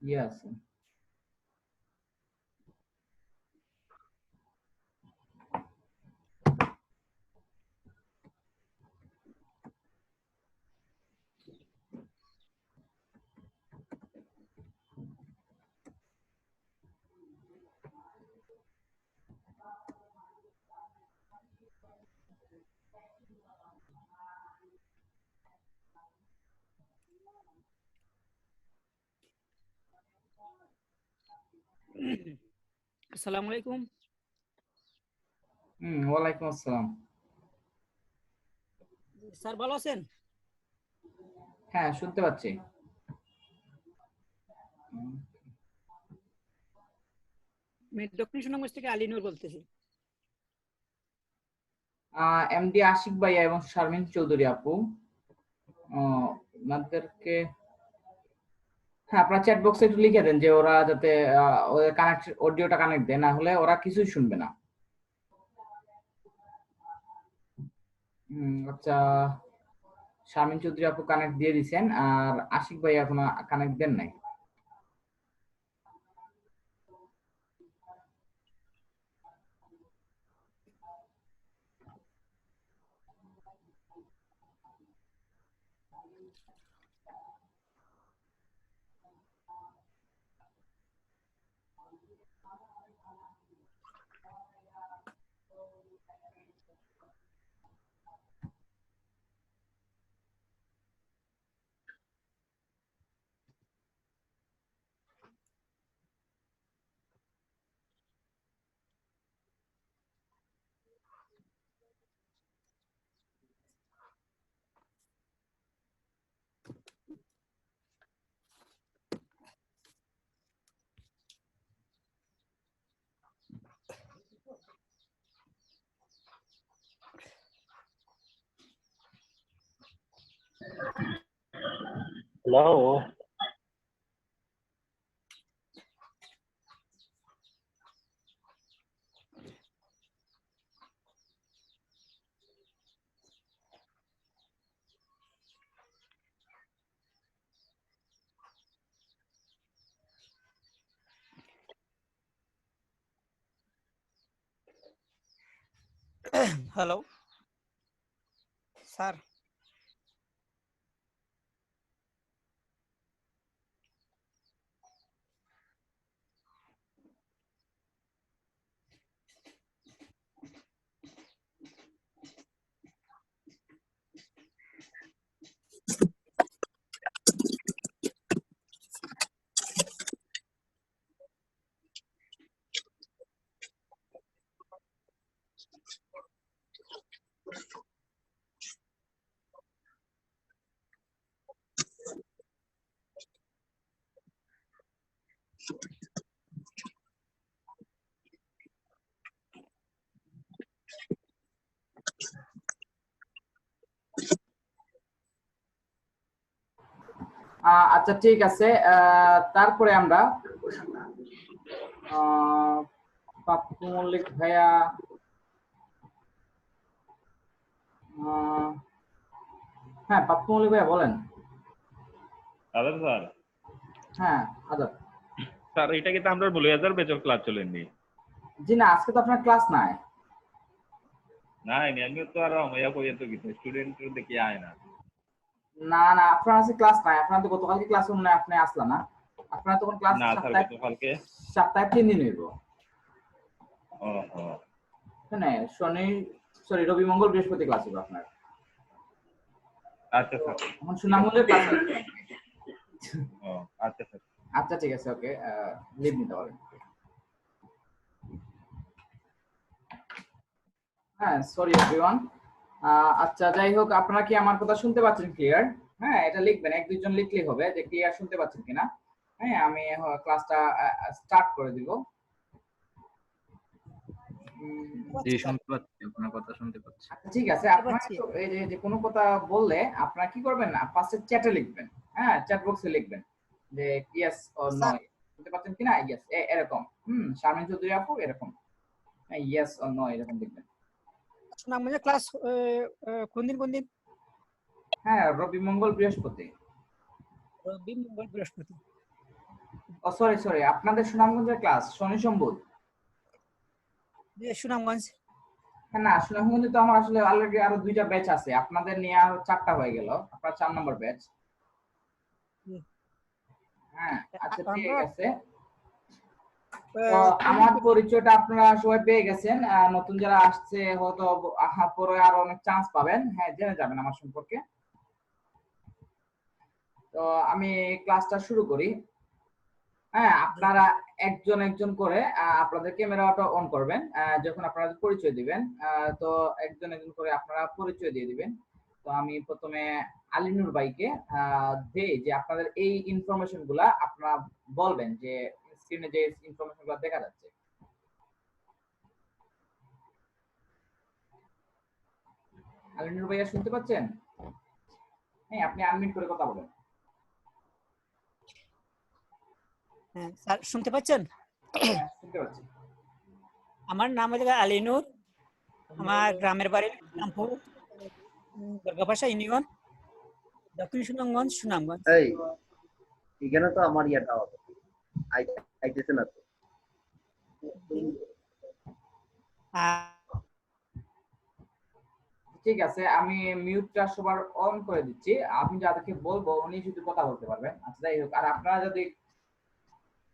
ইয়ে আছে। আসসালামু আলাইকুম। ওয়ালাইকুম আসসালাম। স্যার ভালো আছেন? হ্যাঁ, শুনতে পাচ্ছি। আমি দক্ষিণ সুনামগঞ্জ থেকে আলী নূর বলতেছি। এমডি আশিক ভাইয়া এবং শারমিন চৌধুরী আপু ওনাদেরকে, হ্যাঁ, আপনার চ্যাট বক্সে একটু লিখে দেন যে ওরা যাতে ওদের কানেক্ট অডিওটা কানেক্ট দেয়, না হলে ওরা কিছুই শুনবে না। আচ্ছা, শারমিন চৌধুরী আপু কানেক্ট দিয়ে দিছেন, আর আশিক ভাই এখনো কানেক্ট দেন নাই। Hello. Hello sir. আচ্ছা, ঠিক আছে। তারপরে আমরা পাপ্পু মল্লিক ভাইয়া, হ্যাঁ, পাপ্পু মল্লিক ভাইয়া বলেন। আদাব স্যার। হ্যাঁ, আদাব স্যার, এটা কিন্তু আমরা বলিয়াজার বেচর ক্লাস চলেননি। জি না, আজকে তো আপনার ক্লাস নাই। নাই আমি তো আর ইয়া কইয়া তো কিছু স্টুডেন্ট দেখি আয় না। না না, আপনার আজকে ক্লাস নাই। আপনার তো গতকালকে ক্লাস মনে হয় আপনি আসলা না। আপনার তখন ক্লাস না স্যার, সপ্তাহে গতকালকে। সপ্তাহে 3 দিন হইব। ও হ্যাঁ, শনি, সরি, রবি মঙ্গল বৃহস্পতি ক্লাস হইব আপনার। আচ্ছা স্যার, এখন ঠিক আছে। সুনামগঞ্জের ক্লাস হচ্ছে। ও আচ্ছা স্যার। আচ্ছা, ঠিক আছে, ওকে, লিভ নিতে পারেন। হ্যাঁ, সরি এভরিওয়ান। আচ্ছা, যাই হোক, আপনারা কি আমার কথা শুনতে পাচ্ছেন ক্লিয়ার? হ্যাঁ, এটা লিখবেন, এক দুইজন লিখলেই হবে যে ক্লিয়ার শুনতে পাচ্ছেন কিনা। হ্যাঁ, আমি ক্লাসটা স্টার্ট করে দিব। জি, শুনতে পাচ্ছি, আপনার কথা শুনতে পাচ্ছি। ঠিক আছে, আপনারা তো এই যে কোনো কথা বললে আপনারা কি করবেন না, ফার্স্টে চ্যাটে লিখবেন। হ্যাঁ, চ্যাট বক্সে লিখবেন যে ইয়েস অর নো, শুনতে পাচ্ছেন কিনা, ইয়েস এরকম। শারমিন চৌধুরী আপু এরকম, হ্যাঁ, ইয়েস অর নো এরকম লিখবেন। সুনামগঞ্জে ক্লাস কোন দিন? হ্যাঁ, রবি মঙ্গল বৃহস্পতি। রবি মঙ্গল বৃহস্পতি। ও সরি আপনাদের সুনামগঞ্জের ক্লাস শনি সম্বুধ। যে সুনামগঞ্জ। হ্যাঁ না, সুনামগঞ্জে তো আমার আসলে অলরেডি আরো 2টা ব্যাচ আছে, আপনাদের নিয়ে আরো 4টা হয়ে গেল, আপনার 4 নম্বর ব্যাচ। জি। হ্যাঁ আচ্ছা ঠিক আমরা আছে। তো আমার পরিচয়টা আপনারা সবাই পেয়ে গেছেন, নতুন যারা আসছে হয়তো পরে আরো অনেক চান্স পাবেন, হ্যাঁ জেনে যাবেন আমার সম্পর্কে। তো আমি ক্লাসটা শুরু করি। হ্যাঁ আপনারা একজন একজন করে আপনাদের ক্যামেরাটা অন করবেন যখন আপনারা পরিচয় দিবেন। তো একজন একজন করে আপনারা পরিচয় দিয়ে দিবেন। তো আমি প্রথমে আলিনুর ভাইকে দেই যে আপনাদের এই ইনফরমেশন গুলা আপনারা বলবেন, যে স্ক্রিনে যে ইনফরমেশন গুলা দেখা যাচ্ছে। আলিনুর ভাইয়া শুনতে পাচ্ছেন? হ্যাঁ আপনি আনমিউট করে কথা বলেন। হ্যাঁ স্যার শুনতে পাচ্ছেন? হ্যাঁ শুনতে পাচ্ছি। আমার নাম হচ্ছে আলিনুর, আমার গ্রামের বাড়ি রামপুর, দুর্গাপাশা ইউনিয়ন, দক্ষিণ সুনামগঞ্জ, সুনামগঞ্জ। এই এখানে তো আমার ইয়াটা হবে আইতেছে না তো। ঠিক আছে, আমি মিউটটা সবার অন করে দিচ্ছি, আমি যাদেরকে বলবো উনি শুধু কথা বলতে পারবেন। আচ্ছা যাই হোক, আর আপনারা যদি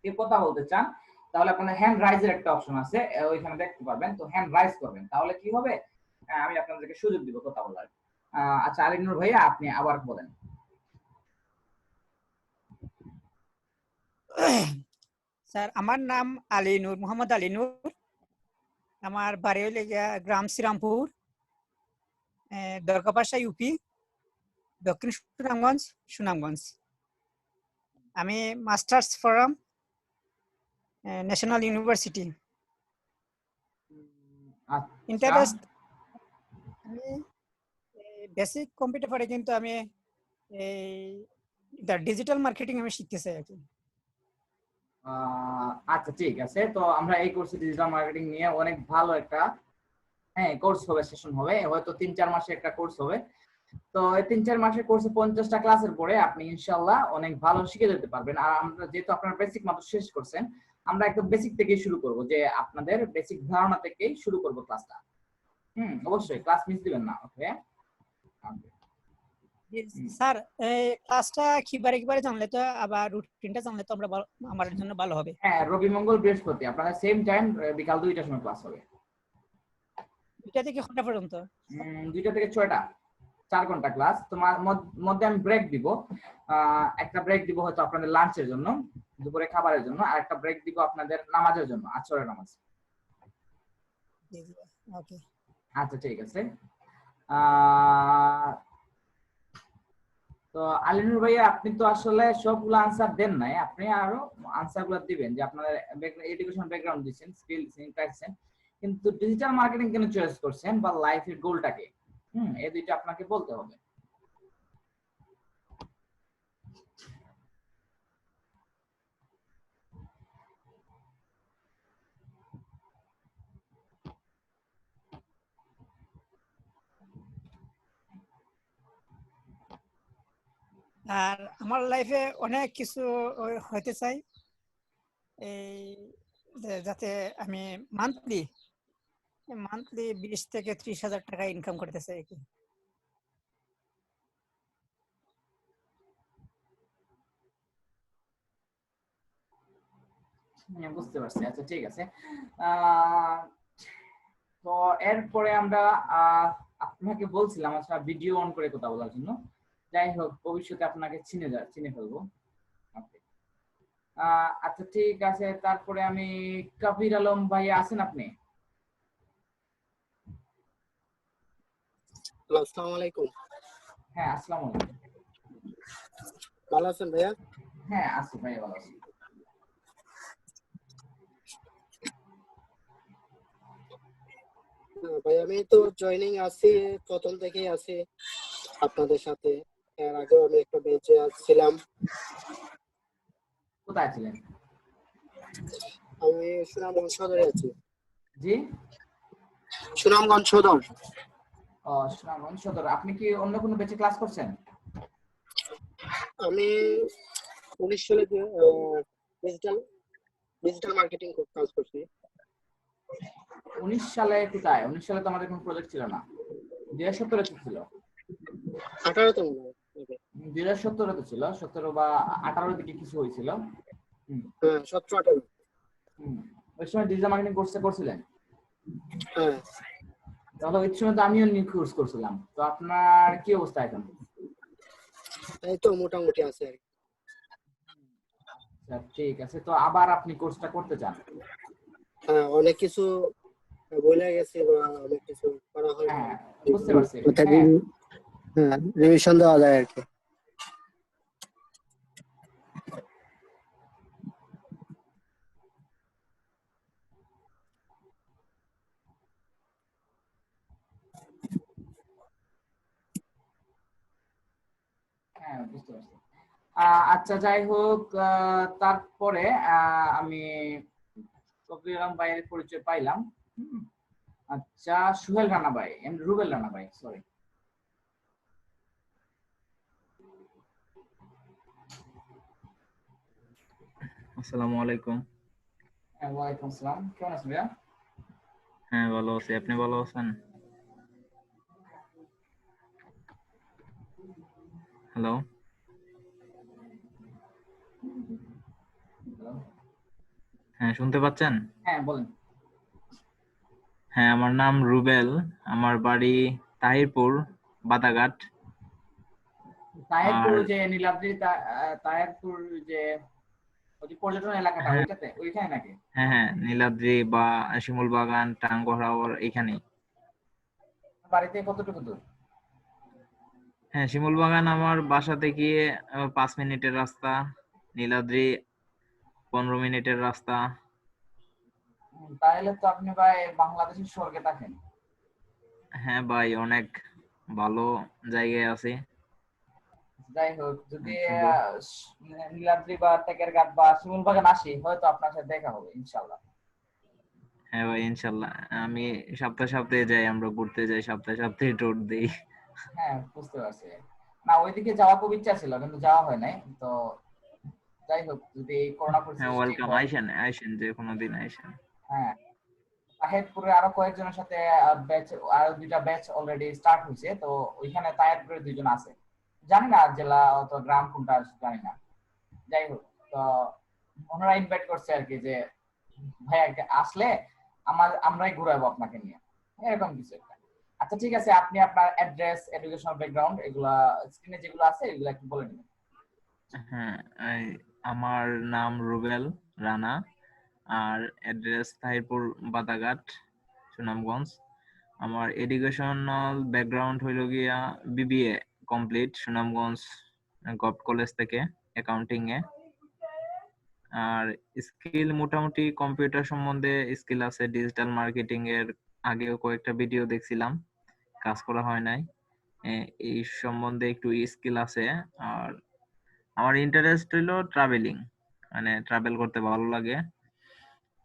কেউ কথা বলতে চান তাহলে আপনাদের হ্যান্ড রাইজের একটা অপশন আছে, ওইখানে দেখতে পারবেন, তো হ্যান্ড রাইজ করবেন, তাহলে কি হবে আমি আপনাদেরকে সুযোগ দিব কথা বলার। আচ্ছা আলিনুর ভাইয়া আপনি আবার বলেন। স্যার আমার নাম আলিনুর, মোহাম্মদ আলিনুর, আমার বাড়ি হইলে গ্রাম শ্রীরামপুর, দরগাপাশা ইউপি, দক্ষিণ সুনামগঞ্জ, সুনামগঞ্জ। আমি masters from national university interest. আমি বেসিক কম্পিউটার পারি, কিন্তু আমি এই ডিজিটাল মার্কেটিং আমি শিখতে চাই আর কি। আচ্ছা ঠিক আছে, তো আমরা এই কোর্সে ডিজিটাল মার্কেটিং নিয়ে অনেক ভালো একটা কোর্স হবে, সেশন হবে, হয়তো 3-4 মাসে একটা কোর্স হবে। তো এই 3-4 মাসের কোর্সে 50টা ক্লাসের পরে আপনি ইনশাআল্লাহ অনেক ভালো শিখে যেতে পারবেন। আর আমরা যেহেতু আপনারা বেসিক মাত্র শেষ করছেন, আমরা একদম বেসিক থেকেই শুরু করব, যে আপনাদের বেসিক ধারণা থেকেই শুরু করব ক্লাসটা। অবশ্যই ক্লাস মিস দিবেন না। ওকে স্যার এই ক্লাসটা কিবারে জানলে তো, আবার রুটিনটা জানলে তো আমরা আমাদের জন্য ভালো হবে। হ্যাঁ রবি মঙ্গল বৃহস্পতি আপনাদের সেম টাইম বিকাল 2টার সময় ক্লাস হবে। 2টা থেকে কটা পর্যন্ত? 2টা থেকে 6টা, 4 ঘন্টা ক্লাস। তোমার মধ্যে আমি ব্রেক দিব, একটা ব্রেক দিব হয়তো আপনাদের লাঞ্চের জন্য, দুপুরে খাবারের জন্য, আর একটা ব্রেক দিব আপনাদের নামাজের জন্য, আসরের নামাজ। ওকে আচ্ছা ঠিক আছে। তো আলিনুর ভাইয়া আপনি তো আসলে সবগুলো আনসার দেন নাই, আপনি আরো আনসার গুলো দিবেন, যে আপনাদের এডুকেশন ব্যাকগ্রাউন্ড দিচ্ছেন, স্কিল শিখছেন, কিন্তু ডিজিটাল মার্কেটিং কেন চয়েস করছেন বা লাইফের গোলটাকে, এই দুইটা আপনাকে বলতে হবে। আর আমার লাইফে অনেক কিছু হইতে চাই, এই যাতে আমি মান্থলি 20 থেকে 30,000 টাকা ইনকাম করতে চাই। বুঝতে পারছি। আচ্ছা ঠিক আছে, তো এরপরে আমরা আপনাকে বলছিলাম আচ্ছা ভিডিও অন করে কথা বলার জন্য। যাই হোক, ভবিষ্যতে আপনাকে চিনে ফেলবো। আচ্ছা ঠিক আছে, তারপরে আমি কবির আলম ভাই আছেন আপনি? আসসালামু আলাইকুম। হ্যাঁ আসসালামু আলাইকুম। ভালো আছেন ভাইয়া? হ্যাঁ আছি ভাই, ভালো আছি। ভাই আমি তো জয়েনিং আছি, প্রথম থেকেই আছি আপনাদের সাথে। এর আগেও আমি একটা বেঞ্চে ছিলাম। কোথায় ছিলেন? আমি সুনামগঞ্জ সদরে আছি। জি সুনামগঞ্জ সদর। ও সুনামগঞ্জ সদর। আপনি কি অন্য কোনো ব্যাচে ক্লাস করছেন? আমি 19 সালে ডিজিটাল মার্কেটিং কাজ করছি। 19 সালে কোথায়? 19 সালে তো আমাদের কোনো প্রজেক্ট ছিল না। 2017 তে ছিল। 18 তে মনে হয়। 2017 তে ছিল, 17 বা 18 দিকে কিছু হয়েছিল। হ্যাঁ 17-18। ওই সময় ডিজিটাল মার্কেটিং কোর্সটা করছিলেন? হ্যাঁ তাহলে ওই সময় তো আমিও নিউ কোর্স করছিলাম। তো আপনার কি অবস্থা এখন? এই তো মোটামুটি আছে আর কি। আচ্ছা, ঠিক আছে। তো আবার আপনি কোর্সটা করতে চান? হ্যাঁ অনেক কিছু বলে গেছে বা অনেক কিছু করা হয়। হ্যাঁ, বুঝতে পারছি। হ্যাঁ, রিভিশন দেওয়া যায় আর কি। হ্যাঁ, বুঝতে পারছি। আচ্ছা, যাই হোক, তারপরে আমি ফজলুল আলম ভাইয়ের পরিচয় পাইলাম। আচ্ছা, সুহেল রানা ভাই, রুবেল রানা ভাই, সরি। আসসালামু আলাইকুম। ওয়ালাইকুম আসসালাম, কেমন আছেন ভাইয়া? হ্যাঁ, ভালো আছি। আপনি ভালো আছেন? হ্যালো। হ্যাঁ, শুনতে পাচ্ছেন? হ্যাঁ, বলেন। হ্যাঁ, আমার নাম রুবেল। আমার বাড়ি তাহিরপুর, বাদাঘাট। তাহেরপুর, আর যে নীলাদ্রি তাহেরপুর, যে ওই যে পর্যটন এলাকাটা, হ্যাঁ, ওইটাতে, ওইখানে নাকি? হ্যাঁ, হ্যাঁ, নীলাদ্রি বা শিমুল বাগান, টাঙ্গরা এখানেই। বাড়িতে কতটুকু দূর? হ্যাঁ, শিমুল বাগান আমার বাসা থেকে 5 মিনিটের রাস্তা। নীলাদ্রি 15 মিনিটের রাস্তা। তাহলে তো আপনি ভাই বাংলাদেশের স্বর্গে থাকেন। হ্যাঁ ভাই, অনেক ভালো জায়গায় আছি। যাই হোক, যদি শুধু নীলাদ্রি বা টেকের ঘাট বা শিমুল বাগান আসি, হয়তো আপনার সাথে দেখা হবে ইনশাল্লাহ। হ্যাঁ ভাই, ইনশাল্লাহ। আমি সপ্তাহে সপ্তাহে যাই, আমরা ঘুরতে যাই, সপ্তাহে সপ্তাহে ট্যুর দিই। হ্যাঁ, বুঝতে পারছি। না, ওইদিকে যাওয়ার খুব ইচ্ছা ছিল, কিন্তু যাওয়া হয় নাই। তো যাই হোক, যদি এই করোনা হ্যাঁ, পরিস্থিতি ঠিক ওয়েলকাম। হয়। আইসেন আইসেন, যে কোনো দিন আইসেন। হ্যাঁ, তাহেরপুরে আরো কয়েকজনের সাথে ব্যাচ, আরো 2টা ব্যাচ অলরেডি স্টার্ট হয়েছে। তো ওইখানে তাহেরপুরে 2 জন আছে। জানি না জেলা অথবা গ্রাম কোনটা, জানি না। যাই হোক, তো ওনারা ইনভাইট করছে আর কি, যে ভাই আসলে আমরাই ঘুরাবো আপনাকে নিয়ে, এরকম কিছু একটা। আচ্ছা, ঠিক আছে, আপনি আপনার অ্যাড্রেস, এডুকেশনাল ব্যাকগ্রাউন্ড, এগুলা স্ক্রিনে যেগুলো আছে এগুলো একটু বলে নিন। হ্যাঁ, আমার নাম রুবেল রানা। আর অ্যাড্রেস তাহিরপুর, বাদাঘাট, সুনামগঞ্জ। আমার এডুকেশনাল ব্যাকগ্রাউন্ড হইল গিয়া BBA complete Sunamganj government college থেকে, অ্যাকাউন্টিং এ। আর স্কিল মোটামুটি কম্পিউটার সম্বন্ধে স্কিল আছে, ডিজিটাল মার্কেটিং এর আগেও কয়েকটা ভিডিও দেখছিলাম, কাজ করা হয় নাই। এই সম্বন্ধে একটু স্কিল আছে। আর আমার ইন্টারেস্ট হইলো ট্রাভেলিং, মানে ট্রাভেল করতে ভালো লাগে।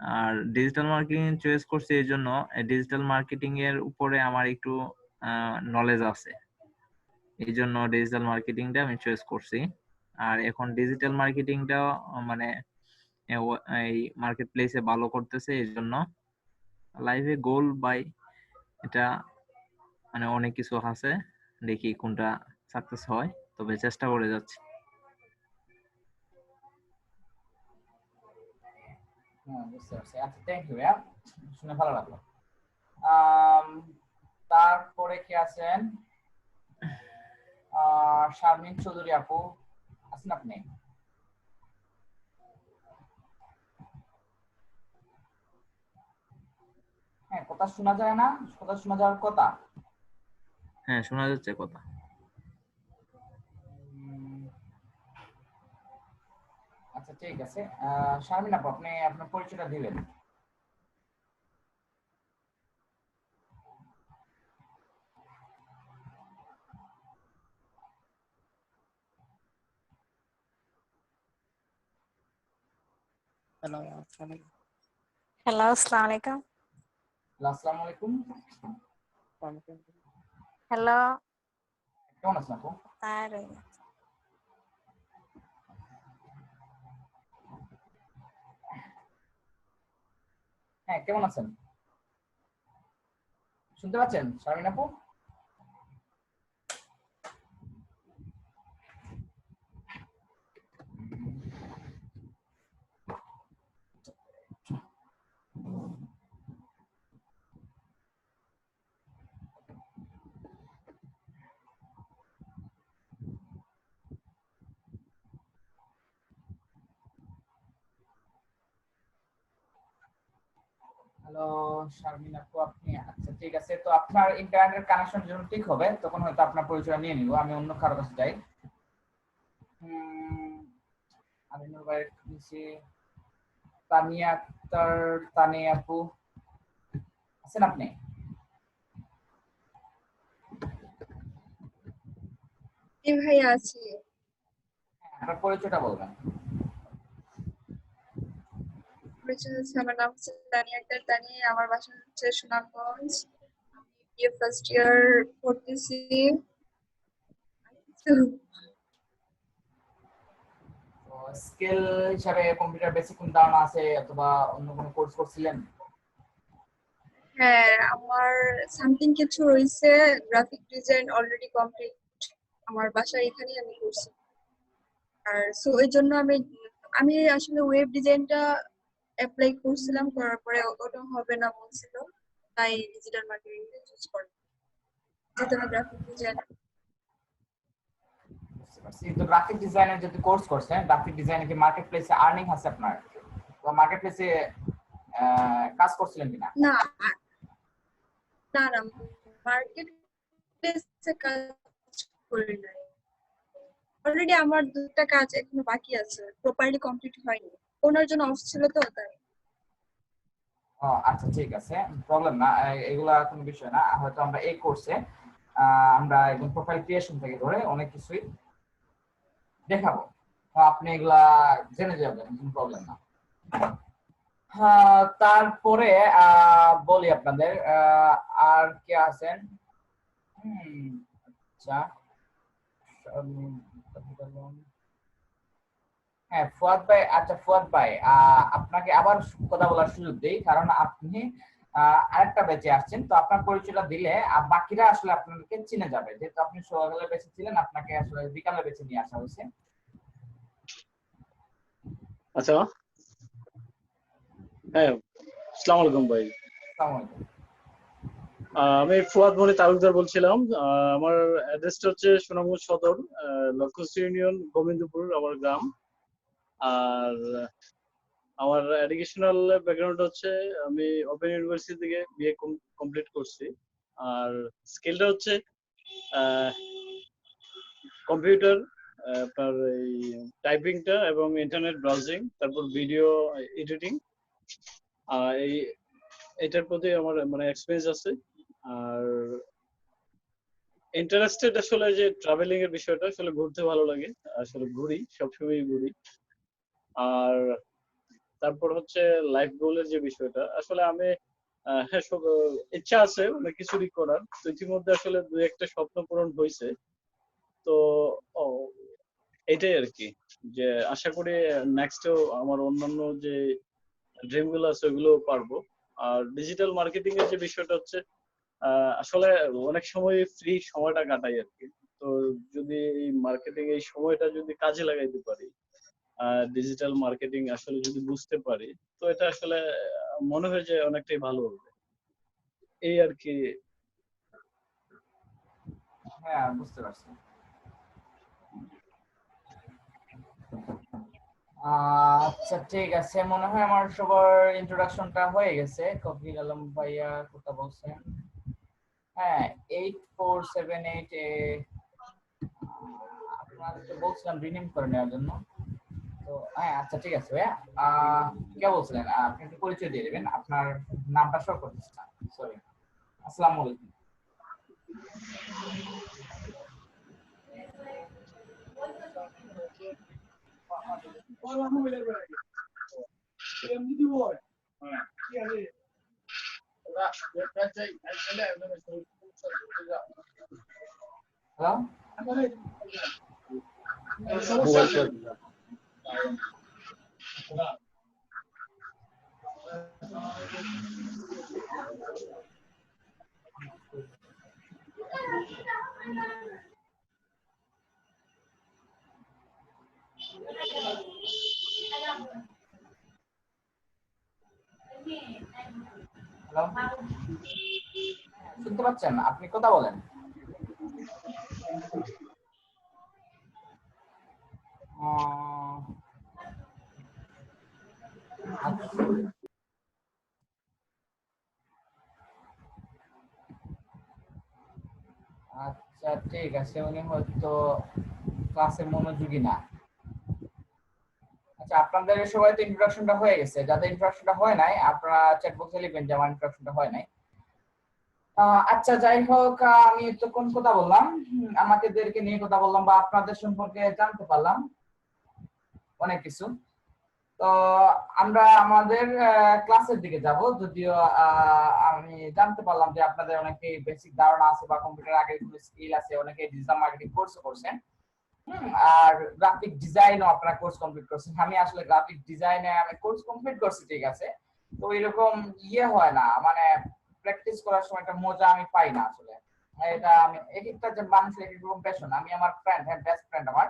আর ডিজিটাল মার্কেটিং চয়েস করছি এই জন্য, ডিজিটাল মার্কেটিং এর উপরে আমার একটু নলেজ আছে, এই জন্য ডিজিটাল মার্কেটিংটা আমি চয়েস করছি। আর এখন ডিজিটাল মার্কেটিংটা মানে এই মার্কেট প্লেসে ভালো করতেছে, এই জন্য লাইফে গোল বাই এটা, মানে অনেক কিছু আছে, দেখি কোনটা সাকসেস হয়, তবে চেষ্টা করে যাচ্ছি। হ্যাঁ, বুঝতে পারছি। আচ্ছা, থ্যাংক ইউ ভাইয়া, শুনে ভালো লাগলো। আম, তারপরে কি আছেন? শারমিন চৌধুরী আপু, আছেন আপনি? হ্যাঁ, কথা শোনা যায় না, কথা শোনা যাওয়ার কথা। হ্যাঁ, শোনা যাচ্ছে কথা। উম, আচ্ছা, ঠিক আছে। শারমিন আপু, আপনি আপনার পরিচয়টা দিবেন। হ্যালো, হ্যালো, আসসালামু আলাইকুম। আসসালামু আলাইকুম। হ্যালো, কেমন আছেন আপু? আর হ্যাঁ, কেমন আছেন? শুনতে পাচ্ছেন শারমিন আপু? হ্যালো শারমিন আপু, আপনি আচ্ছা ঠিক আছে, তো আপনার ইন্টারনেট কানেকশন যখন ঠিক হবে তখন হয়তো আপনার পরিচয় নিয়ে নিব, আমি অন্য কারো কাছে যাই। আমিনুর ভাই নিচে, তানিয়া আক্তার, তানিয়া আপু আছেন আপনি? জি ভাইয়া আছি। আপনার পরিচয়টা বলবেন। পরিচয় হচ্ছে, আমার নাম হচ্ছে তানিয়া আক্তার তানি, আমার বাসা হচ্ছে সুনামগঞ্জ। আমি বিএ ফার্স্ট ইয়ার পড়তেছি। স্কিল হিসাবে কম্পিউটার বেসিক কোন ধারণা আছে অথবা অন্য কোনো কোর্স করছিলেন? হ্যাঁ, আমার সামথিং কিছু রয়েছে, গ্রাফিক ডিজাইন অলরেডি কমপ্লিট, আমার বাসার এখানেই আমি করছি। আর সো এই জন্য আমি আসলে ওয়েব ডিজাইনটা অ্যাপ্লাই করছিলাম, করার পরে ওটা হবে না বলছিল, তাই ডিজিটাল মার্কেটিং চুজ করলাম, যেহেতু আমি গ্রাফিক ডিজাইন। বুঝতে পারছি। তো গ্রাফিক ডিজাইনের যদি কোর্স করছেন, গ্রাফিক ডিজাইনে কি মার্কেট প্লেসে আর্নিং আছে আপনার? তো মার্কেট প্লেসে কাজ করছিলেন কিনা? না না না, মার্কেট প্লেসে কাজ করি নাই। অলরেডি আমার দুটো কাজ এখনো বাকি আছে, প্রপারলি কমপ্লিট হয়নি, ওনার জন্য অফ ছিল তো তাই। ও আচ্ছা ঠিক আছে, প্রবলেম না, এগুলা কোনো বিষয় না। হয়তো আমরা এই কোর্সে আমরা একদম প্রোফাইল ক্রিয়েশন থেকে ধরে অনেক কিছুই দেখাবো, তো আপনি এগুলা জেনে যাবেন, কোনো প্রবলেম না। তারপরে বলি আপনাদের আর কে আছেন। আচ্ছা, হ্যাঁ ফুয়াদ ভাই, আচ্ছা ফুয়াদ ভাই আপনাকে আবার কথা বলার সুযোগ দেই, কারণ আপনি আরেকটা ব্যাচে আসছেন, তো আপনার পরিচয়টা দিলে বাকিরা আসলে আপনাকে চিনে যাবে, যেহেতু আপনি সকালে বেঁচে ছিলেন, আপনাকে আসলে বিকালে বেঁচে নিয়ে আসা হয়েছে। আচ্ছা, হ্যাঁ, আসসালামু আলাইকুম ভাই। আসসালামু আলাইকুম। আমি ফুয়াদ মনি তালুকদার বলছিলাম। আমার অ্যাড্রেসটা হচ্ছে সুনামগঞ্জ সদর, লক্ষ্মীশ্রী ইউনিয়ন, গোবিন্দপুর আমার গ্রাম। আর আমার এডুকেশনাল ব্যাকগ্রাউন্ড হচ্ছে আমি ওপেন ইউনিভার্সিটি থেকে বিএ কমপ্লিট করছি। আর স্কিলটা হচ্ছে কম্পিউটার, আপনার এই টাইপিংটা এবং ইন্টারনেট ব্রাউজিং, তারপর ভিডিও এডিটিং, এই এটার প্রতি আমার মানে এক্সপেরিয়েন্স আছে। আর ইন্টারেস্টেড আসলে যে ট্রাভেলিং এর বিষয়টা, আসলে ঘুরতে ভালো লাগে, আসলে ঘুরি, সবসময় ঘুরি। আর তারপর হচ্ছে লাইফ গোলের যে বিষয়টা, আসলে আমি হ্যাঁ সব ইচ্ছা আছে অনেক কিছুরই করার, তো ইতিমধ্যে আসলে দুই একটা স্বপ্ন পূরণ হয়েছে। তো এটাই আর কি, যে আশা করি নেক্সটেও আমার অন্যান্য যে ড্রিম গুলো আছে ওগুলো পারবো। আর ডিজিটাল মার্কেটিং এর যে বিষয়টা হচ্ছে, আসলে অনেক সময় ফ্রি সময়টা কাটাই আর কি। তো যদি এই মার্কেটিং এই সময়টা যদি কাজে লাগাইতে পারি, ডিজিটাল মার্কেটিং আসলে যদি বুঝতে পারি, তো এটা আসলে মনে হয় যে অনেকটাই ভালো হবে, এই আর কি। হ্যাঁ বুঝতে পারছি। আচ্ছা ঠিক আছে, মনে হয় আমার সবার ইন্ট্রোডাকশনটা হয়ে গেছে। কফিল আলম ভাইয়া কথা বলছেন, হ্যাঁ 8478 এ আপনাদের বলছিলাম রিনেম করে নেওয়ার জন্য। তো হ্যাঁ আচ্ছা ঠিক আছে ভাইয়া, কে বলছিলেন? আপনি একটু পরিচয় দিয়ে দেবেন, আপনার নামটা শো করতেছে না, সরি। আসসালামু আলাইকুম। হ্যালো, হ্যালো, শুনতে পাচ্ছেন? আপনি কথা বলেন। আচ্ছা ঠিক আছে, উনি হয়তো ক্লাসে মনোযোগী না। আচ্ছা, আপনাদের সবাই তো ইন্ট্রোডাকশনটা হয়ে গেছে। যাদের ইন্ট্রোডাকশনটা হয় নাই আপনারা চ্যাট বক্সে লিখবেন যে আমার ইন্ট্রোডাকশনটা হয় নাই। আচ্ছা যাই হোক, আমি তো কোন কথা বললাম, আমাদেরকে নিয়ে কথা বললাম বা আপনাদের সম্পর্কে জানতে পারলাম অনেক কিছু। তো আমরা আমাদের ক্লাসের দিকে যাব। যদিও আমি জানতে পারলাম যে আপনাদের অনেকে বেসিক ধারণা আছে বা কম্পিউটার আগের কোনো স্কিল আছে, অনেকে ডিজিটাল মার্কেটিং কোর্স করছেন, আর গ্রাফিক ডিজাইনও আপনারা কোর্স কমপ্লিট করছেন। আমি আসলে গ্রাফিক ডিজাইনে আমি কোর্স কমপ্লিট করছি, ঠিক আছে, তো এরকম ইয়ে হয় না, মানে প্র্যাকটিস করার সময় একটা মজা আমি পাই না আসলে। এটা আমি এক একটা যে মানুষের এক এক রকম প্যাশন। আমি আমার ফ্রেন্ড, হ্যাঁ বেস্ট ফ্রেন্ড আমার,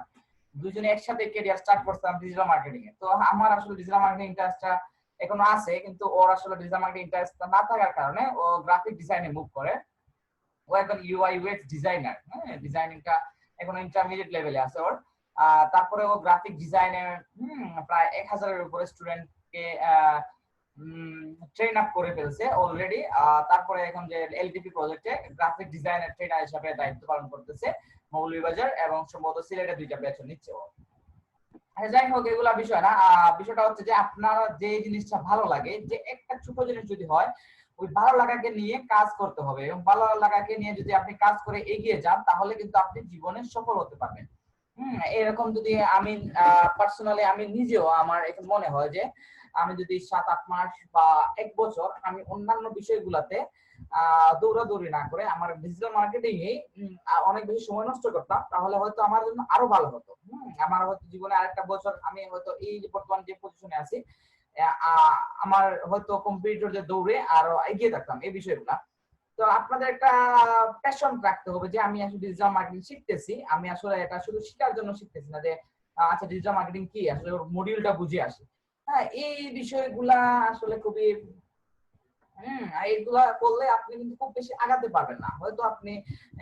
দুজনে একসাথে ক্যারিয়ার স্টার্ট করছিলাম ডিজিটাল মার্কেটিং এ। তো আমার আসলে ডিজিটাল মার্কেটিং ইন্টারেস্টটা এখনো আছে, কিন্তু ওর আসলে ডিজিটাল মার্কেটিং ইন্টারেস্ট না থাকার কারণে ও গ্রাফিক ডিজাইনে মুভ করে। ও এখন ইউআই ইউএক্স ডিজাইনার, হ্যাঁ ডিজাইনিংটা এখন ইন্টারমিডিয়েট লেভেলে আছে ওর। তারপরে ও গ্রাফিক ডিজাইনে প্রায় 1000-এর উপরে স্টুডেন্টকে ট্রেন আপ করে ফেলছে অলরেডি। তারপরে এখন যে এলটিপি প্রজেক্টে গ্রাফিক ডিজাইনার ট্রেনার হিসেবে দায়িত্ব পালন করতেছে মৌলভীবাজার এবং সম্ভবত সিলেটে 2টা ব্যাচ নিচ্ছে ও। যাই হোক, এগুলা বিষয় না। বিষয়টা হচ্ছে যে আপনার যে জিনিসটা ভালো লাগে, যে একটা ছোট জিনিস যদি হয়, ওই ভালো লাগাকে নিয়ে কাজ করতে হবে এবং ভালো লাগাকে নিয়ে যদি আপনি কাজ করে এগিয়ে যান তাহলে কিন্তু আপনি জীবনে সফল হতে পারবেন। এরকম যদি আমি পার্সোনালি আমি নিজেও আমার এখন মনে হয় যে আমি যদি 7-8 মাস বা 1 বছর আমি অন্যান্য বিষয়গুলোতে দৌড়াদৌড়ি না করে আমার ডিজিটাল মার্কেটিং এ অনেক বেশি সময় নষ্ট করতাম, তাহলে হয়তো আমার জন্য আরো ভালো হতো। আমার হয়তো জীবনে আরেকটা বছর আমি হয়তো এই যে বর্তমান যে পজিশনে আছি আমার হয়তো কম্পিউটার যে দৌড়ে আরো এগিয়ে থাকতাম এই বিষয়গুলা। তো আপনাদের একটা প্যাশন রাখতে হবে যে আমি আসলে ডিজিটাল মার্কেটিং শিখতেছি, আমি আসলে এটা শুধু শেখার জন্য শিখতেছি না, যে আচ্ছা ডিজিটাল মার্কেটিং কি আসলে ওর মডিউলটা বুঝে আসি। হ্যাঁ, এই বিষয়গুলা আসলে খুবই এইগুলা করলে আপনি কিন্তু খুব বেশি আগাতে পারবেন না। হয়তো আপনি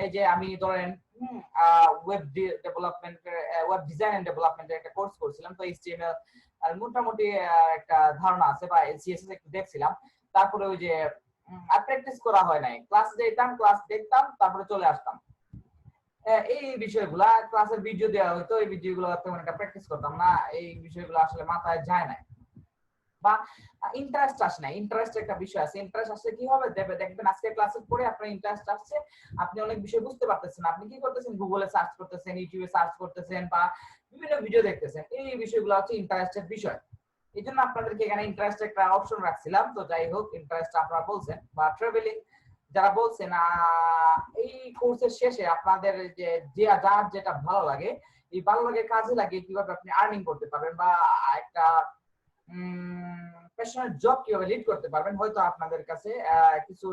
এই যে আমি ধরেন ওয়েব ডেভেলপমেন্টের ওয়েব ডিজাইন এন্ড ডেভেলপমেন্টের একটা কোর্স করছিলাম, তো এইচটিএমএল মোটামুটি একটা ধারণা আছে বা সিএসএস একটু দেখছিলাম। তারপরে ওই যে আর প্র্যাকটিস করা হয় নাই, ক্লাস যেতাম, ক্লাস দেখতাম, তারপরে চলে আসতাম। এই বিষয়গুলা ক্লাসের ভিডিও দেওয়া হতো, এই ভিডিওগুলো তেমন একটা প্র্যাকটিস করতাম না, এই বিষয়গুলো আসলে মাথায় যায় না বা ইন্টারেস্ট আসে না। ইন্টারেস্ট একটা বিষয় আছে, ইন্টারেস্ট আসলে কি হবে দেখবেন আজকে ক্লাসে পড়ে আপনার ইন্টারেস্ট আসছে, আপনি অনেক বিষয় বুঝতে পারতেছেন, আপনি কি করতেছেন গুগলে সার্চ করতেছেন, ইউটিউবে সার্চ করতেছেন বা বিভিন্ন ভিডিও দেখতেছেন, এই বিষয়গুলো হচ্ছে ইন্টারেস্টের বিষয়। এই জন্য আপনাদেরকে এখানে ইন্টারেস্ট একটা অপশন রাখছিলাম। তো যাই হোক, ইন্টারেস্ট আপনারা বলছেন বা ট্রাভেলিং যারা বলছেন, এই কোর্সের শেষে আপনাদের যে যার যেটা ভালো লাগে, এই ভালো লাগে কাজে লাগিয়ে কিভাবে আপনি আর্নিং করতে পারবেন বা একটা প্যাশনেট জব কিভাবে লিড করতে পারবেন, হয়তো আপনাদের কাছে কিছু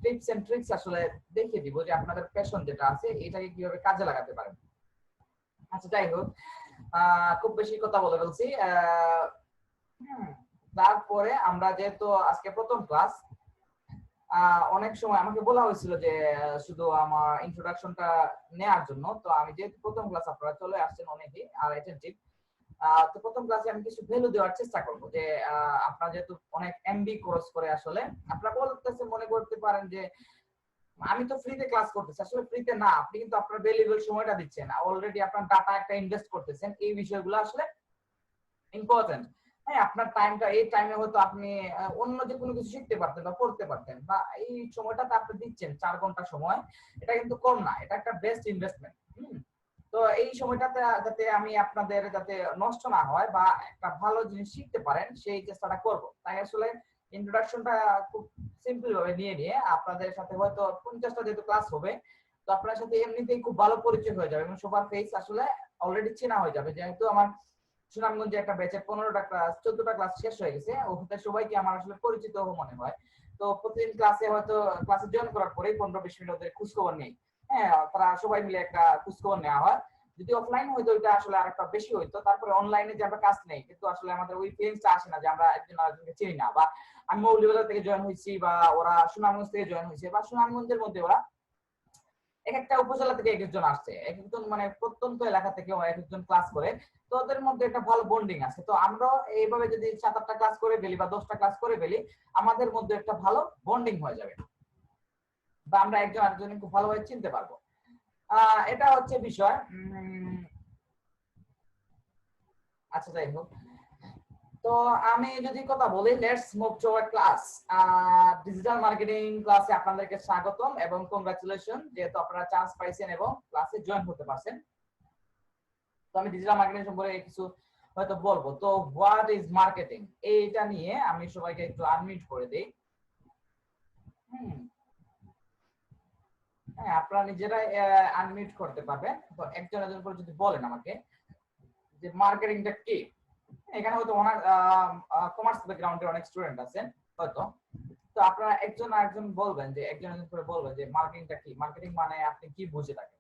টিপস এন্ড ট্রিক্স আসলে দেখিয়ে দিব যে আপনাদের প্যাশন যেটা আছে এটাকে কিভাবে কাজে লাগাতে পারেন। আচ্ছা যাই হোক, খুব বেশি কথা বলে ফেলছি। তারপরে আমরা যেহেতু আজকে প্রথম ক্লাস, অনেক সময় আমাকে বলা হয়েছিল যে শুধু আমার ইন্ট্রোডাকশনটা নেওয়ার জন্য, তো আমি যেহেতু প্রথম ক্লাস আপনারা চলে আসছেন অনেকেই আর অ্যাটেনটিভ, তো প্রথম ক্লাসে আমি কিছু ভ্যালু দেওয়ার চেষ্টা করব যে আপনারা যেহেতু অনেক এমবি কোর্স করে আসলে আপনারা বলতেছেন, মনে করতে পারেন যে আমি তো ফ্রিতে ক্লাস করতেছি, আসলে ফ্রিতে না, আপনি কিন্তু আপনার ভ্যালুয়েবল সময়টা দিচ্ছেন, অলরেডি আপনার ডাটা একটা ইনভেস্ট করতেছেন, এই বিষয়গুলো আসলে ইম্পর্টেন্ট। হ্যাঁ, আপনার টাইমটা, এই টাইমে হয়তো আপনি অন্য যে কোনো কিছু শিখতে পারতেন বা পড়তে পারতেন, বা এই সময়টাতে আপনি দিচ্ছেন 4 ঘন্টা সময়, এটা কিন্তু কম না, এটা একটা বেস্ট ইনভেস্টমেন্ট। তো এই সময়টাতে যাতে আমি আপনাদের যাতে নষ্ট না হয় বা একটা ভালো জিনিস শিখতে পারেন সেই চেষ্টাটা করব। তাই আসলে ইন্ট্রোডাকশনটা খুব সিম্পল ভাবে নিয়ে আপনাদের সাথে হয়তো 50টা যেহেতু ক্লাস হবে, তো আপনার সাথে এমনিতেই খুব ভালো পরিচয় হয়ে যাবে এবং সবার ফেস আসলে অলরেডি চেনা হয়ে যাবে, যেহেতু আমার সুনামগঞ্জে একটা ব্যাচের 15টা ক্লাস 14টা ক্লাস শেষ হয়ে গেছে, ওখানে সবাইকে আমার আসলে পরিচিত মনে হয়। তো প্রতিদিন ক্লাসে হয়তো ক্লাসে জয়েন করার পরে 15-20 মিনিট ওদের খোঁজখবর নেই। হ্যাঁ, তারা সবাই মিলে একটা খোঁজখবর নেওয়া হয়। যদি অফলাইন হইতো ওইটা আসলে আরেকটা বেশি হইতো। তারপরে অনলাইনে যে আমরা কাজ নেই, কিন্তু আসলে আমাদের ওই ফিলিংসটা আসে না যে আমরা একজন আরেকজনকে চিনি না, বা আমি মৌলভীবাজার থেকে জয়েন হয়েছি বা ওরা সুনামগঞ্জ থেকে জয়েন হয়েছে, বা সুনামগঞ্জের মধ্যে ওরা এক একটা উপজেলা থেকে এক একজন আসছে, এক একজন মানে প্রত্যন্ত এলাকা থেকে এক একজন ক্লাস করে, তো ওদের মধ্যে একটা ভালো বন্ডিং আছে। তো আমরা এইভাবে যদি 7-8টা ক্লাস করে ফেলি বা 10টা ক্লাস করে ফেলি, আমাদের মধ্যে একটা ভালো বন্ডিং হয়ে যাবে, বা আমরা একজন আরেকজনকে খুব ভালোভাবে চিনতে পারবো। এটা হচ্ছে বিষয়। আচ্ছা, যাই হোক, তো আমি যদি কথা বলি, let's move to our class. Digital marketing ক্লাসে আপনাদেরকে স্বাগতম এবং কংগ্রাচুলেশন, যেহেতু আপনারা চান্স পাইছেন এবং ক্লাসে জয়েন হতে পারছেন। তো আমি ডিজিটাল মার্কেটিং সম্পর্কে কিছু হয়তো বলবো। তো হোয়াট ইজ মার্কেটিং, এইটা নিয়ে আমি সবাইকে একটু আনমিউট করে দেই। হ্যাঁ, আপনারা নিজেরাই আনমিউট করতে পারবেন। তো একজন একজন করে যদি বলেন আমাকে যে মার্কেটিংটা কি। এখানে হয়তো অনেক কমার্স ব্যাকগ্রাউন্ডের অনেক স্টুডেন্ট আছেন হয়তো, তো আপনারা একজন আরেকজন বলবেন, যে একজন একজন করে বলবেন যে মার্কেটিংটা কি, মার্কেটিং মানে আপনি কি বুঝে থাকেন।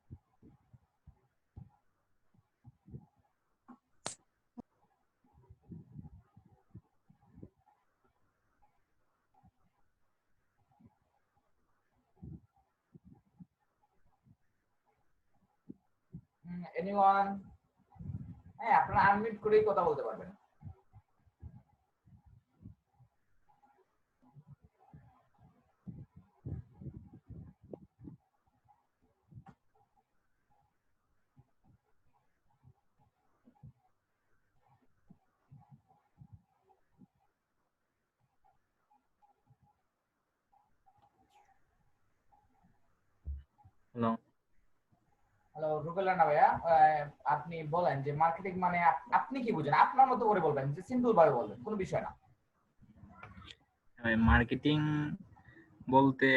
এনিওয়ান? হ্যাঁ, আপনারা আনমিউট করেই কথা বলতে পারবেন। হ্যালো, হ্যালো, রুবেল রানা ভাইয়া, আপনি বলেন যে মার্কেটিং মানে আপনি কি বুঝেন, আপনার মতো করে বলবেন, যে সিম্পল ভাবে বলবেন, কোনো বিষয় না। মার্কেটিং বলতে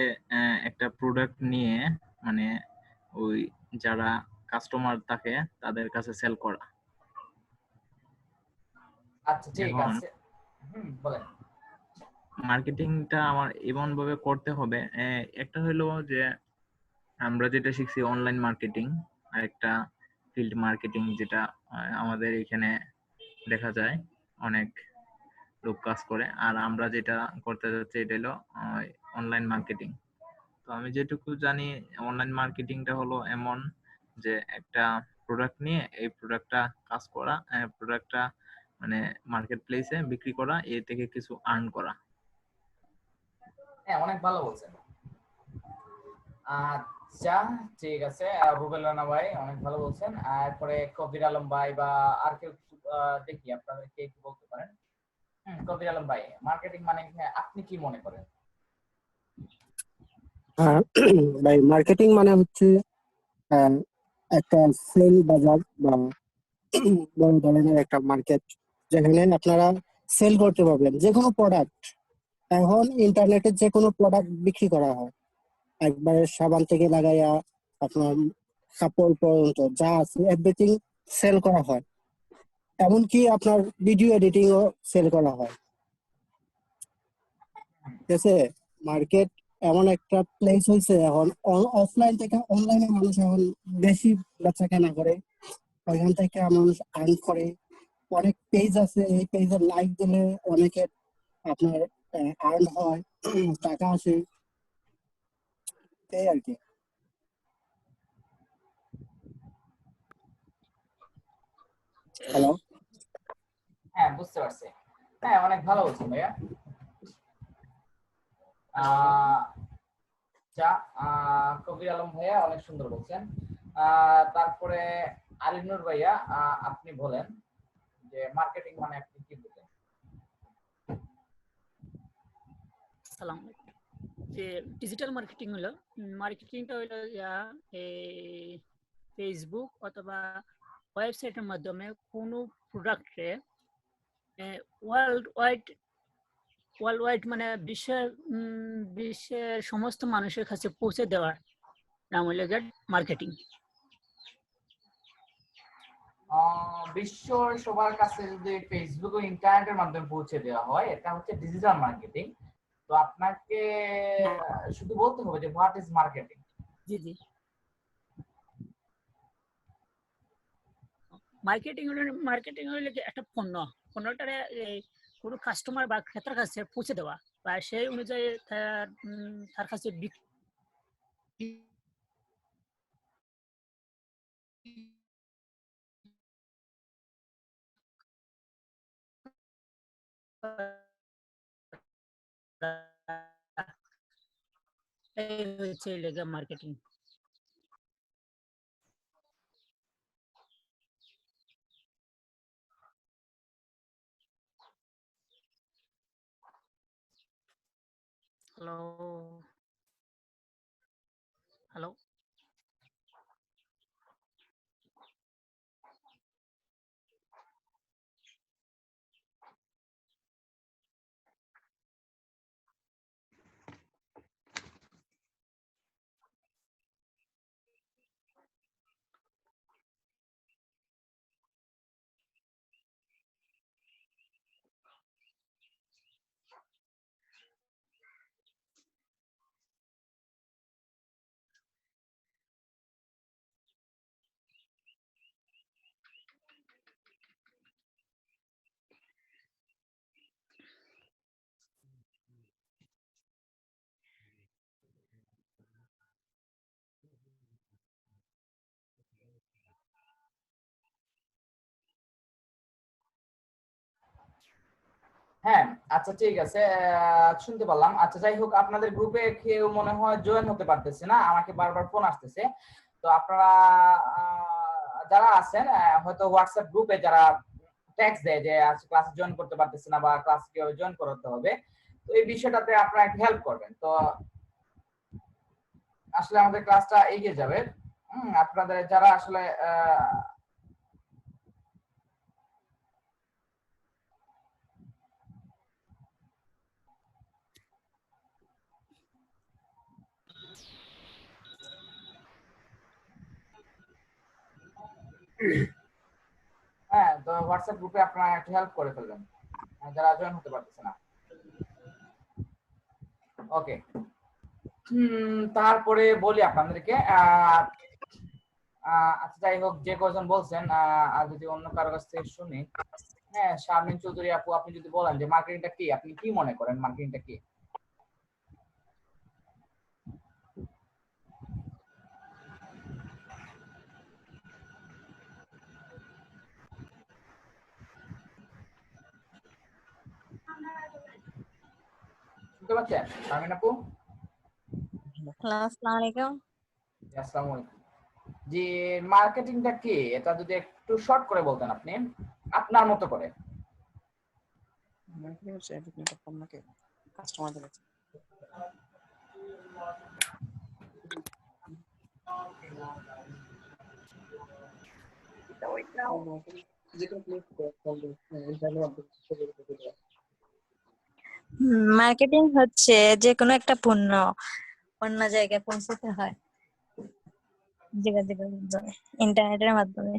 একটা প্রোডাক্ট নিয়ে মানে ওই যারা কাস্টমার থাকে তাদের কাছে সেল করা। আচ্ছা, ঠিক এখন আছে, বলেন। মার্কেটিংটা আমার এমন ভাবে করতে হবে, একটা হলো যে আমরা যেটা শিখছি অনলাইন মার্কেটিং, আর একটা ফিল্ড মার্কেটিং, যেটা আমাদের এখানে দেখা যায় অনেক লোক কাজ করে। আর আমরা যেটা করতে যাচ্ছি এটা হলো অনলাইন মার্কেটিং। তো আমি যেটুকু জানি, অনলাইন মার্কেটিংটা হলো এমন যে একটা প্রোডাক্ট নিয়ে এই প্রোডাক্টটা কাজ করা, প্রোডাক্টটা মানে মার্কেট প্লেসে বিক্রি করা, এ থেকে কিছু আর্ন করা। হ্যাঁ, অনেক ভালো বলছেন। আচ্ছা, ঠিক আছে, রুবেল রানা ভাই অনেক ভালো বলছেন। এরপরে কবির আলম ভাই বা আর কেউ দেখি আপনাদের কে কি বলতে পারেন। কবির আলম ভাই, মার্কেটিং মানে আপনি কি মনে করেন? ভাই মার্কেটিং মানে হচ্ছে একটা সেল বাজার বা বড় ধরনের একটা মার্কেট, যেখানে আপনারা সেল করতে পারবেন যে কোনো প্রোডাক্ট। এখন ইন্টারনেটে যে কোনো প্রোডাক্ট বিক্রি করা হয়, একবারে সাবান থেকে লাগাইয়া আপনার কাপড় পর্যন্ত যা আছে এভরিথিং সেল করা হয়। এমনকি আপনার ভিডিও এডিটিং ও সেল করা হয়। ঠিক আছে, মার্কেট এমন একটা প্লেস হয়েছে এখন, অফলাইন থেকে অনলাইনে মানুষ এখন বেশি বেচা কেনা করে, ওইখান থেকে মানুষ আর্ন করে। অনেক পেজ আছে, এই পেজের লাইক দিলে অনেকের আপনার আর্ন হয়, টাকা আসে, এই আর কি। হ্যালো, হ্যাঁ, বুঝতে পারছি। হ্যাঁ, অনেক ভালো বলছেন ভাইয়া। যা কবির আলম ভাইয়া অনেক সুন্দর বলছেন। তারপরে আলিনুর ভাইয়া, আপনি বলেন যে মার্কেটিং মানে আপনি কি বুঝেন? সালাম আলাইকুম। যে ডিজিটাল মার্কেটিং হলো, মার্কেটিংটা হলো ফেসবুক অথবা ওয়েবসাইটের মাধ্যমে কোনো প্রোডাক্টে ওয়ার্ল্ড ওয়াইড মানে বিশ্বের সমস্ত মানুষের কাছে পৌঁছে দেওয়ার নাম হলো মার্কেটিং। বিশ্বর সবার কাছে যদি ফেসবুক ও ইন্টারনেটের মাধ্যমে পৌঁছে দেওয়া হয়, এটা হচ্ছে ডিজিটাল মার্কেটিং। তো আপনাকে শুধু বলতে হবে যে what is marketing. G G, marketing হলো যে একটা পণ্যটা কোনো কাস্টমার বা ক্রেতার কাছে পৌঁছে দেওয়া বা সেই অনুযায়ী তার কাছে বিক্রি এই হচ্ছে লেগা মার্কেটিং। Hello hello. হ্যাঁ, আচ্ছা ঠিক আছে, শুনতে পারলাম। আচ্ছা যাই হোক, আপনাদের গ্রুপে কেউ মনে হয় জয়েন হতে পারতেছে না, আমাকে বারবার ফোন আসতেছে। তো আপনারা যারা আছেন হয়তো হোয়াটসঅ্যাপ গ্রুপে যারা টেক্সট দেয় যে আজ ক্লাসে জয়েন করতে পারতেছে না বা ক্লাস কিভাবে জয়েন করতে হবে, তো এই বিষয়টাতে আপনারা একটু হেল্প করবেন। তো আসলে আমাদের ক্লাসটা এগিয়ে যাবে। আপনাদের যারা আসলে হ্যাঁ, তো হোয়াটসঅ্যাপ গ্রুপে আপনারা একটু হেল্প করে ফেলবেন যারা জয়েন হতে পারতেছে না। ওকে, তারপরে বলি আপনাদেরকে আচ্ছা যাই হোক, যে কজন বলছেন আর যদি অন্য কারো কাছ থেকে শুনি। হ্যাঁ, শারমিন চৌধুরী আপু, আপনি যদি বলেন যে মার্কেটিংটা কি, আপনি কি মনে করেন মার্কেটিংটা কি? শুনতে পাচ্ছেন শারমিন আপু? হ্যালো, আসসালামু আলাইকুম। আসসালামু আলাইকুম। জি, মার্কেটিংটা কি এটা যদি একটু শর্ট করে বলতেন আপনি আপনার মতো করে। মার্কেটিং হচ্ছে একটা পণ্যকে কাস্টমারদের কাছে মার্কেটিং হচ্ছে যে কোনো একটা পণ্য অন্য জায়গায় পৌঁছাতে হয় যোগাযোগের মাধ্যমে, ইন্টারনেটের মাধ্যমে।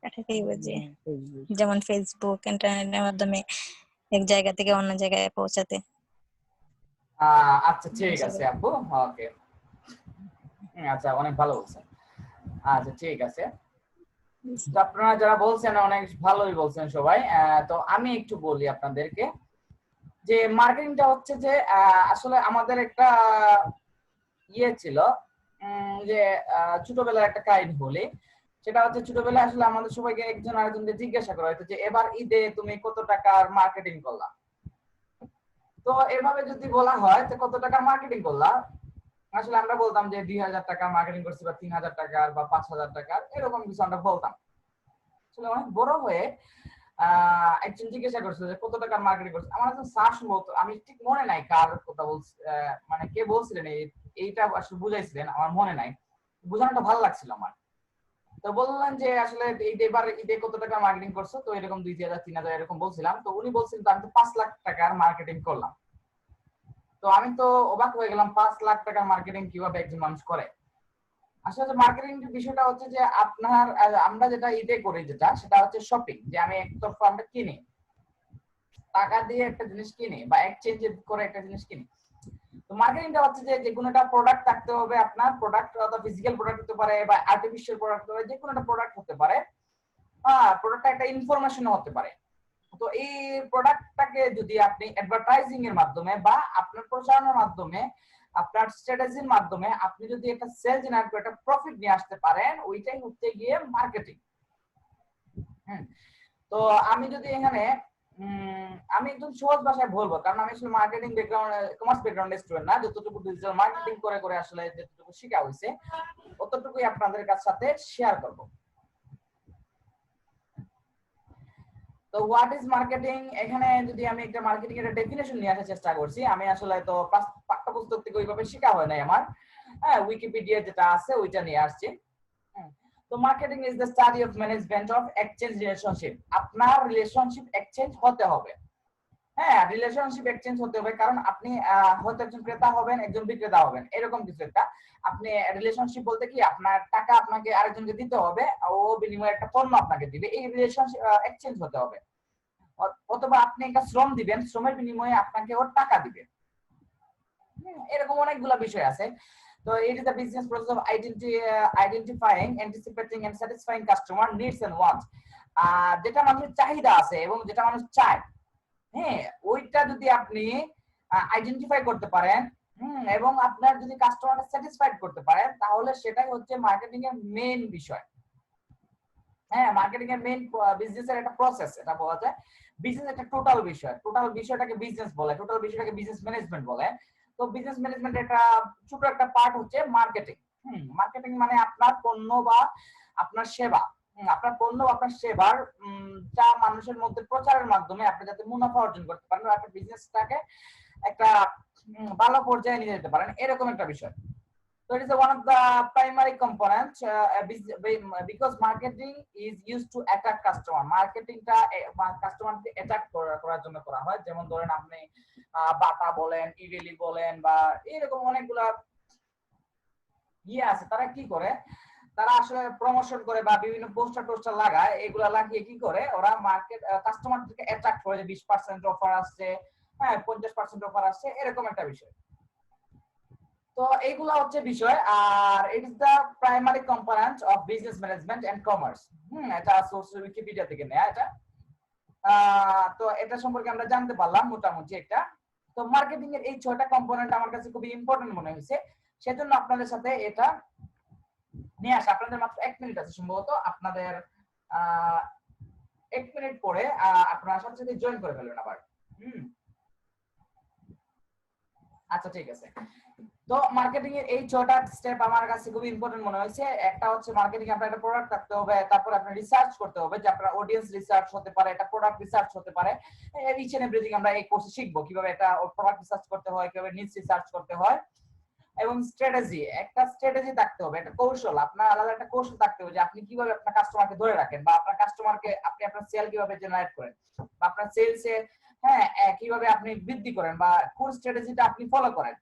এটাকেই বুঝি, যেমন ফেসবুক, ইন্টারনেটের মাধ্যমে এক জায়গা থেকে অন্য জায়গায় পৌঁছাতে। আচ্ছা ঠিক আছে আপু, ওকে, আচ্ছা অনেক ভালো বলছেন। আচ্ছা ঠিক আছে, তো আপনারা যারা বলছেন অনেক ভালোই বলছেন সবাই। তো আমি একটু বলি আপনাদেরকে যে মার্কেটিংটা হচ্ছে যে আসলে আমাদের একটা ইয়ে ছিল যে ছোটবেলার একটা কাহিনী বলি। সেটা হচ্ছে ছোটবেলায় আসলে আমাদের সবাইকে একজন আরেকজনকে জিজ্ঞাসা করা হতো যে এবার ঈদে তুমি কত টাকার মার্কেটিং করলা। তো এভাবে যদি বলা হয় যে কত টাকার মার্কেটিং করলা, আসলে আমরা বলতাম যে 2000 টাকার মার্কেটিং করছি বা 3000 টাকার বা 5000 টাকার, এরকম কিছু আমরা বলতাম। আসলে অনেক বড় হয়ে একজন জিজ্ঞাসা করছিল যে কত টাকার মার্কেটিং করছে। আমার একজন স্যার সম্ভবত, আমি ঠিক মনে নাই কার কথা বলছি, মানে কে বলছিলেন এইটা আসলে বুঝাইছিলেন, আমার মনে নাই, বোঝানোটা ভালো লাগছিল আমার। তো বললেন যে আসলে এবার ঈদে কত টাকা মার্কেটিং করছো, তো এরকম 2000 3000 এরকম বলছিলাম। তো উনি বলছিলেন তো আমি তো 5 লাখ টাকার মার্কেটিং করলাম। তো আমি তো অবাক হয়ে গেলাম, 5 লাখ টাকার মার্কেটিং কিভাবে একজন মানুষ করে। আসলে মার্কেটিং বিষয়টা হচ্ছে যে আপনার আমরা যেটা করি সেটা হচ্ছে শপিং, যে আমি একতরফা আমরা কিনি, টাকা দিয়ে একটা জিনিস কিনি বা এক্সচেঞ্জ করে একটা জিনিস কিনি। তো মার্কেটিংটা হচ্ছে যে কোনো একটা প্রোডাক্ট থাকতে হবে, আপনার প্রোডাক্ট অথবা ফিজিক্যাল প্রোডাক্ট হতে পারে বা আর্টিফিশিয়াল প্রোডাক্ট হতে পারে, যে কোনো একটা প্রোডাক্ট হতে পারে। প্রোডাক্টটা একটা ইনফরমেশন হতে পারে। তো এই প্রোডাক্টটাকে যদি আপনি অ্যাডভার্টাইজিং এর মাধ্যমে বা আপনার প্রচারণার মাধ্যমে, আপনার স্ট্র্যাটেজির মাধ্যমে আপনি যদি একটা সেল জেনারেট করে একটা প্রফিট নিয়ে আসতে পারেন, ওইটাই হচ্ছে গিয়ে মার্কেটিং। তো আমি যদি এখানে আমি একদম সহজ ভাষায় বলবো, কারণ আমি আসলে মার্কেটিং ব্যাকগ্রাউন্ড, কমার্স ব্যাকগ্রাউন্ডের স্টুডেন্ট না, যতটুকু ডিজিটাল মার্কেটিং করে করে আসলে যতটুকু শেখা হয়েছে ততটুকুই আপনাদের সাথে শেয়ার করব। তো হোয়াট ইজ মার্কেটিং, এখানে যদি আমি একটা মার্কেটিং এর ডেফিনেশন নিয়ে আসার চেষ্টা করছি। আমি আসলে তো পাঠ্যপুস্তক থেকে ওইভাবে শেখা হয় নাই আমার, উইকিপিডিয়া যেটা আছে ওইটা নিয়ে আসছি। তো marketing is the study of management of exchange relationship. আপনার রিলেশনশিপ এক্সচেঞ্জ হতে হবে, রিলেশনশিপ এক্সচেঞ্জ হতে হবে, কারণ আপনি হয়তো একজন ক্রেতা হবেন, একজন বিক্রেতা হবেন, এরকম কিছু একটা। আপনি রিলেশনশিপ বলতে কি, আপনার টাকা আপনাকে আরেকজনকে দিতে হবে, ও বিনিময়ে একটা পণ্য আপনাকে দিবে, এই রিলেশনশিপ এক্সচেঞ্জ হতে হবে। অথবা আপনি একটা শ্রম দিবেন, শ্রমের বিনিময়ে আপনাকে ওর টাকা দিবে। এরকম অনেকগুলো বিষয় আছে। তো it is the business process of identifying, anticipating and satisfying customer needs and wants. যেটা মানুষের চাহিদা আছে এবং যেটা মানুষ চায়, ওইটা যদি আপনি আইডেন্টিফাই করতে পারেন এবং আপনার যদি কাস্টমারকে স্যাটিসফাইড করতে পারেন, তাহলে সেটাই হচ্ছে মার্কেটিং এর মেইন বিষয়। মার্কেটিং এর মেইন বিজনেসের একটা প্রসেস, এটা বলা যায়। বিজনেস একটা টোটাল বিষয়, টোটাল বিষয়টাকে বিজনেস বলে, টোটাল বিষয়টাকে বিজনেস ম্যানেজমেন্ট বলে। তো বিজনেস ম্যানেজমেন্ট একটা ছোট একটা পার্ট হচ্ছে মার্কেটিং। মার্কেটিং মানে আপনার পণ্য বা আপনার সেবা, আপনার পণ্য আপনার সেবার যা মানুষের মধ্যে প্রচারের মাধ্যমে আপনি যাতে মুনাফা অর্জন করতে পারেন, একটা বিজনেসটাকে একটা ভালো পর্যায়ে নিয়ে যেতে পারেন, এরকম একটা বিষয়। So it is one of the primary components because marketing is used to attract customer. Marketing টা কাস্টমারকে অ্যাট্রাক্ট করার জন্য করা হয়। যেমন ধরেন আপনি বাটা বলেন, ইভেলি বলেন বা এরকম অনেকগুলা আছে, তারা কি করে, তারা আসলে প্রমোশন করে বা বিভিন্ন পোস্টার লাগায়, এগুলা লাগিয়ে কি করে ওরা মার্কেট কাস্টমারদেরকে অ্যাট্রাক্ট করে, যে 20% অফার আসছে, 50% অফার আসছে, এরকম একটা বিষয়। তো এইগুলা হচ্ছে বিষয়। আর it is the primary component of business management and commerce. এটা সোর্স উইকিপিডিয়া থেকে নেয়া এটা। তো এটা সম্পর্কে আমরা জানতে পারলাম মোটামুটি একটা। তো মার্কেটিং এর এই 6টা কম্পোনেন্ট আমার কাছে খুবই ইম্পর্টেন্ট মনে হয়েছে, সেজন্য আপনাদের সাথে এটা নিয়ে আসা। আপনাদের মাত্র 1 মিনিট আছে, সম্ভবত আপনাদের 1 মিনিট পরে আপনারা সাথে সাথে জয়েন করে ফেলবেন আবার। আচ্ছা ঠিক আছে। তো মার্কেটিং এর এই 6টা স্টেপ আমার কাছে খুব ইম্পর্টেন্ট মনে হয়েছে। একটা হচ্ছে মার্কেটিং আপনার একটা প্রোডাক্ট থাকতে হবে, তারপর আপনি রিসার্চ করতে হবে, যে আপনার অডিয়েন্স রিসার্চ হতে পারে, এটা প্রোডাক্ট রিসার্চ হতে পারে। ইচ এন্ড এভরিথিং আমরা এই কোর্সে শিখবো, কিভাবে এটা প্রোডাক্ট রিসার্চ করতে হয়, কিভাবে নিডস রিসার্চ করতে হয়। এবং স্ট্র্যাটেজি, একটা স্ট্র্যাটেজি থাকতে হবে, একটা কৌশল, আপনার আলাদা একটা কৌশল থাকতে হবে যে আপনি কিভাবে আপনার কাস্টমারকে ধরে রাখেন, বা আপনার কাস্টমারকে আপনি আপনার সেল কিভাবে জেনারেট করেন, বা আপনার সেলসে কিভাবে আপনি বৃদ্ধি করেন, বা কোন স্ট্র্যাটেজিটা আপনি ফলো করেন।